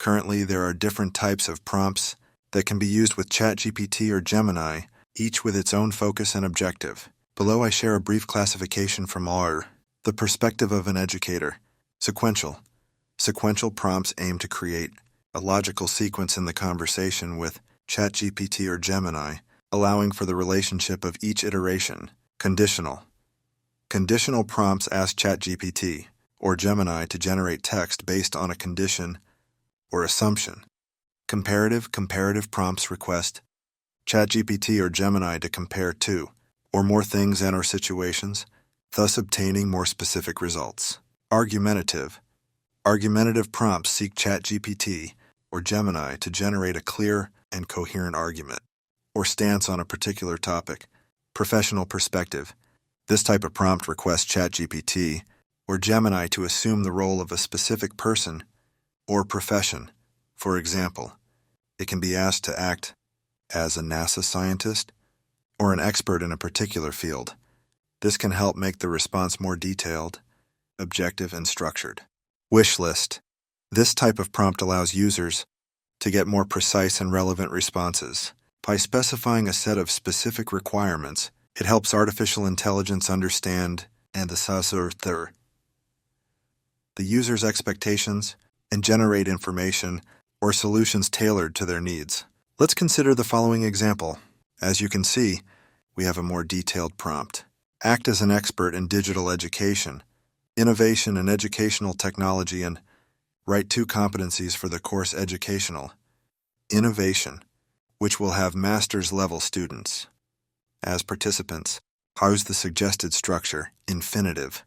Currently, there are different types of prompts that can be used with ChatGPT or Gemini, each with its own focus and objective. Below I share a brief classification from DALL. The perspective of an educator. Sequential. Sequential prompts aim to create a logical sequence in the conversation with ChatGPT or Gemini, allowing for the relationship of each iteration. Conditional. Conditional prompts ask ChatGPT or Gemini to generate text based on a condition or assumption. Comparative prompts request ChatGPT or Gemini to compare two or more things and/or situations, thus obtaining more specific results. Argumentative prompts seek ChatGPT or Gemini to generate a clear and coherent argument or stance on a particular topic. Professional perspective. This type of prompt requests ChatGPT or Gemini to assume the role of a specific person or profession. For example, it can be asked to act as a NASA scientist or an expert in a particular field. This can help make the response more detailed, objective, and structured. Wish list. This type of prompt allows users to get more precise and relevant responses. By specifying a set of specific requirements, it helps artificial intelligence understand and assess the user's expectations and generate information or solutions tailored to their needs. Let's consider the following example. As you can see, we have a more detailed prompt. Act as an expert in digital education, innovation in educational technology, and write 2 competencies for the course educational. Innovation, which will have master's level students as participants. How's the suggested structure? Infinitive.